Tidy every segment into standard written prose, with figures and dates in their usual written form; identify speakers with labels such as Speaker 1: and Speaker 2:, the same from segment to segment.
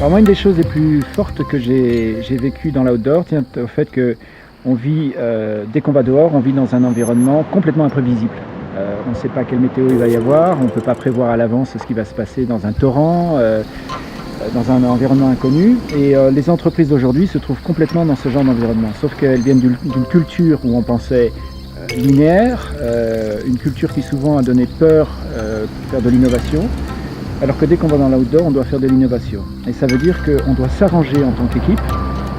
Speaker 1: Alors moi, une des choses les plus fortes que j'ai vécues dans l'outdoor tient au fait que on vit, dès qu'on va dehors, on vit dans un environnement complètement imprévisible. On ne sait pas quelle météo il va y avoir, on ne peut pas prévoir à l'avance ce qui va se passer dans un torrent, dans un environnement inconnu. Et les entreprises d'aujourd'hui se trouvent complètement dans ce genre d'environnement, sauf qu'elles viennent d'une culture où on pensait linéaire, une culture qui souvent a donné peur pour faire de l'innovation. Alors que dès qu'on va dans l'outdoor, on doit faire de l'innovation. Et ça veut dire qu'on doit s'arranger en tant qu'équipe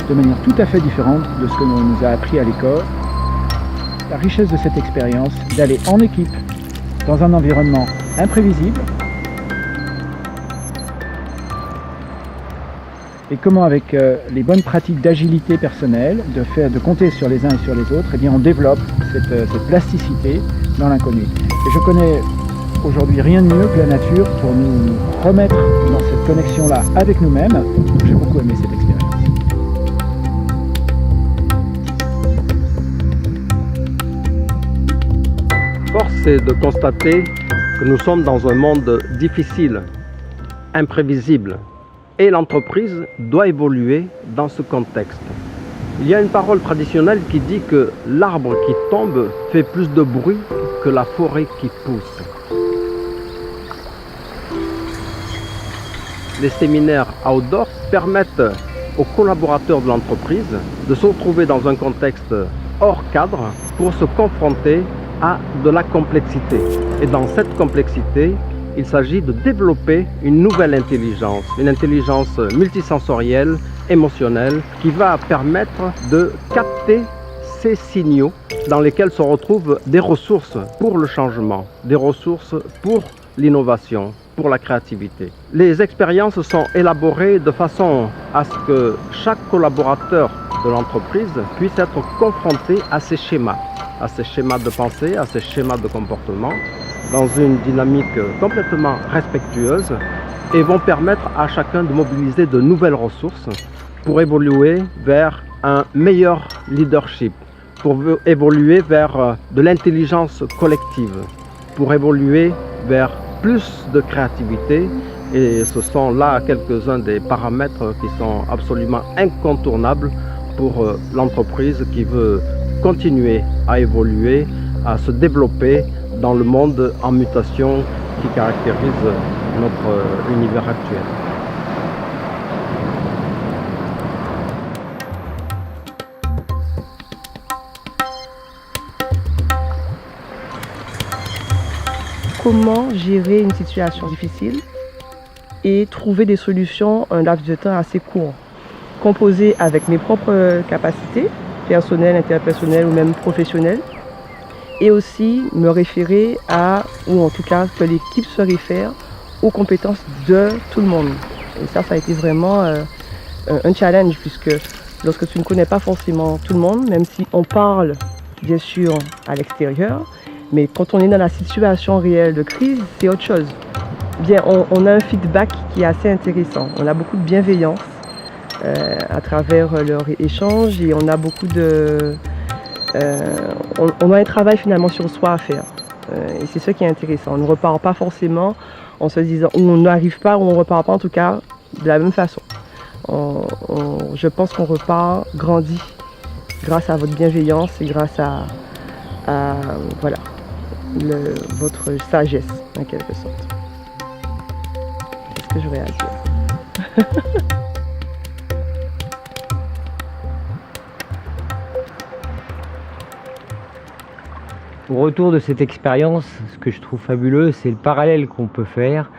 Speaker 1: de manière tout à fait différente de ce que l'on nous a appris à l'école. La richesse de cette expérience, d'aller en équipe, dans un environnement imprévisible, et comment avec les bonnes pratiques d'agilité personnelle, de compter sur les uns et sur les autres, eh bien on développe cette plasticité dans l'inconnu. Et je connais aujourd'hui rien de mieux que la nature pour nous remettre dans cette connexion-là avec nous-mêmes. J'ai beaucoup aimé cette expérience.
Speaker 2: Force est de constater que nous sommes dans un monde difficile, imprévisible, et l'entreprise doit évoluer dans ce contexte. Il y a une parole traditionnelle qui dit que l'arbre qui tombe fait plus de bruit que la forêt qui pousse. Les séminaires outdoor permettent aux collaborateurs de l'entreprise de se retrouver dans un contexte hors cadre pour se confronter à de la complexité. Et dans cette complexité, il s'agit de développer une nouvelle intelligence, une intelligence multisensorielle, émotionnelle, qui va permettre de capter ces signaux dans lesquels se retrouvent des ressources pour le changement, des ressources pour l'innovation, pour la créativité. Les expériences sont élaborées de façon à ce que chaque collaborateur de l'entreprise puisse être confronté à ces schémas de pensée, à ces schémas de comportement, dans une dynamique complètement respectueuse, et vont permettre à chacun de mobiliser de nouvelles ressources pour évoluer vers un meilleur leadership, pour évoluer vers de l'intelligence collective, pour évoluer vers plus de créativité. Et ce sont là quelques-uns des paramètres qui sont absolument incontournables pour l'entreprise qui veut continuer à évoluer, à se développer dans le monde en mutation qui caractérise notre univers actuel.
Speaker 3: Comment gérer une situation difficile et trouver des solutions en un laps de temps assez court. Composer avec mes propres capacités, personnelles, interpersonnelles ou même professionnelles, et aussi me référer à, ou en tout cas que l'équipe se réfère aux compétences de tout le monde. Et ça a été vraiment un challenge, puisque lorsque tu ne connais pas forcément tout le monde, même si on parle bien sûr à l'extérieur, mais quand on est dans la situation réelle de crise, c'est autre chose. Bien, on a un feedback qui est assez intéressant. On a beaucoup de bienveillance à travers leur échange, et on a beaucoup de... on a un travail finalement sur soi à faire. Et c'est ça qui est intéressant. On ne repart pas forcément en se disant, ou on n'arrive pas, ou on ne repart pas en tout cas de la même façon. Je pense qu'on repart grandi grâce à votre bienveillance et grâce à voilà, votre sagesse en quelque sorte. C'est ce que j'aurais à dire.
Speaker 4: Au retour de cette expérience, ce que je trouve fabuleux, c'est le parallèle qu'on peut faire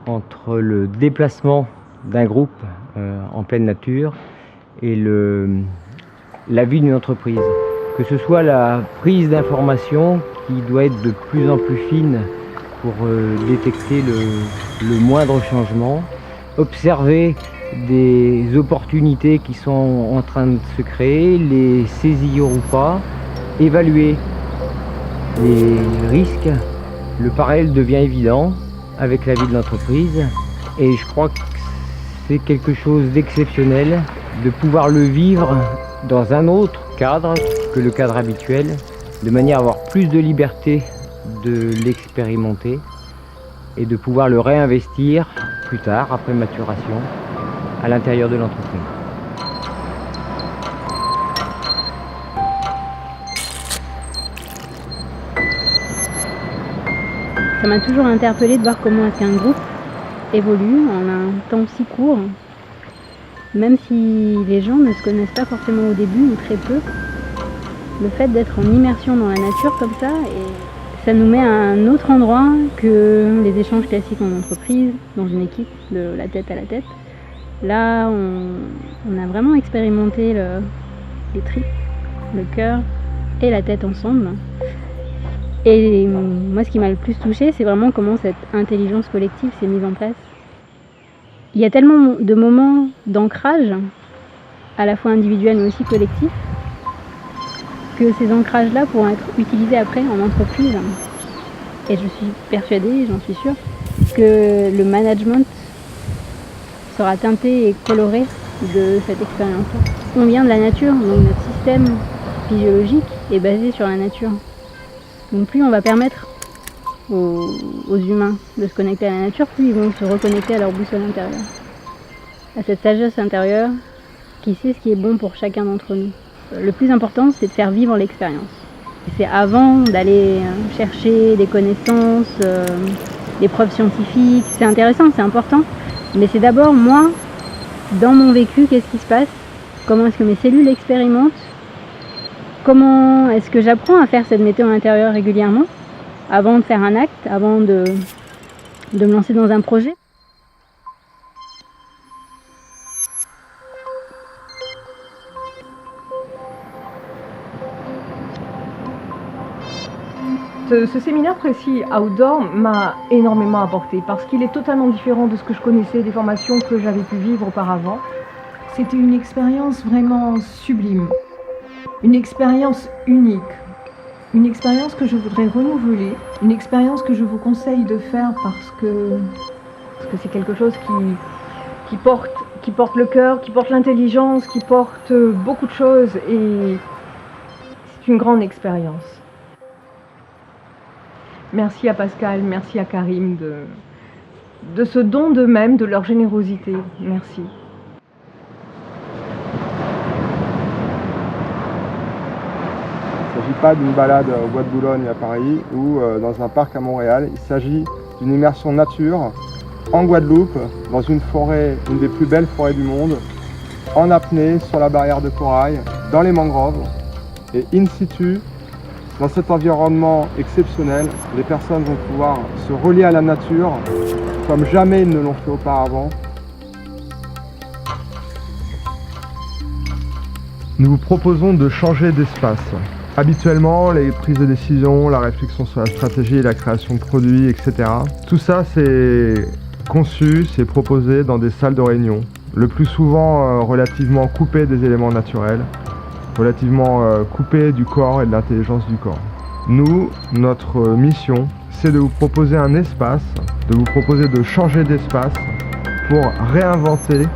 Speaker 4: entre le déplacement d'un groupe en pleine nature et la vie d'une entreprise. Que ce soit la prise d'information qui doit être de plus en plus fine pour détecter le moindre changement, observer des opportunités qui sont en train de se créer, les saisir ou pas, évaluer les risques. Le parallèle devient évident avec la vie de l'entreprise, et je crois que c'est quelque chose d'exceptionnel de pouvoir le vivre dans un autre cadre que le cadre habituel, de manière à avoir plus de liberté de l'expérimenter et de pouvoir le réinvestir plus tard, après maturation, à l'intérieur de l'entreprise.
Speaker 5: Ça m'a toujours interpellée de voir comment est-ce qu'un groupe évolue en un temps si court, même si les gens ne se connaissent pas forcément au début ou très peu. Le fait d'être en immersion dans la nature comme ça, et ça nous met à un autre endroit que les échanges classiques en entreprise, dans une équipe, de la tête à la tête. Là, on a vraiment expérimenté les tripes, le cœur et la tête ensemble. Et moi, ce qui m'a le plus touchée, c'est vraiment comment cette intelligence collective s'est mise en place. Il y a tellement de moments d'ancrage, à la fois individuel mais aussi collectif, que ces ancrages-là pourront être utilisés après en entreprise. Et je suis persuadée, j'en suis sûre, que le management sera teinté et coloré de cette expérience-là. On vient de la nature, donc notre système physiologique est basé sur la nature. Donc plus on va permettre aux humains de se connecter à la nature, plus ils vont se reconnecter à leur boussole intérieure, à cette sagesse intérieure qui sait ce qui est bon pour chacun d'entre nous. Le plus important, c'est de faire vivre l'expérience. C'est avant d'aller chercher des connaissances, des preuves scientifiques. C'est intéressant, c'est important, mais c'est d'abord moi, dans mon vécu, qu'est-ce qui se passe? Comment est-ce que mes cellules expérimentent? Comment est-ce que j'apprends à faire cette météo intérieure régulièrement, avant de faire un acte, avant de me lancer dans un projet?
Speaker 6: Ce séminaire précis outdoor m'a énormément apporté parce qu'il est totalement différent de ce que je connaissais des formations que j'avais pu vivre auparavant. C'était une expérience vraiment sublime, une expérience unique, une expérience que je voudrais renouveler, une expérience que je vous conseille de faire parce que c'est quelque chose qui porte le cœur, qui porte l'intelligence, qui porte beaucoup de choses et c'est une grande expérience. Merci à Pascal, merci à Karim de ce don d'eux-mêmes, de leur générosité. Merci.
Speaker 7: Il ne s'agit pas d'une balade au bois de Boulogne à Paris ou dans un parc à Montréal. Il s'agit d'une immersion nature en Guadeloupe, dans une forêt, une des plus belles forêts du monde, en apnée, sur la barrière de corail, dans les mangroves et in situ. Dans cet environnement exceptionnel, les personnes vont pouvoir se relier à la nature comme jamais ils ne l'ont fait auparavant. Nous vous proposons de changer d'espace. Habituellement, les prises de décision, la réflexion sur la stratégie et la création de produits, etc. Tout ça, c'est conçu, c'est proposé dans des salles de réunion, le plus souvent relativement coupées des éléments naturels, relativement coupé du corps et de l'intelligence du corps. Nous, notre mission, c'est de vous proposer un espace, de vous proposer de changer d'espace pour réinventer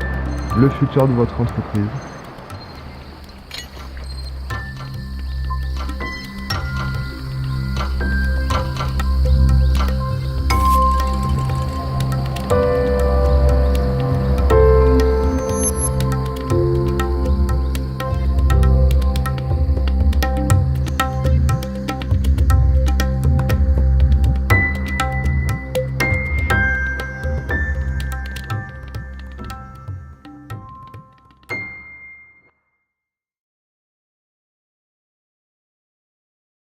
Speaker 7: le futur de votre entreprise.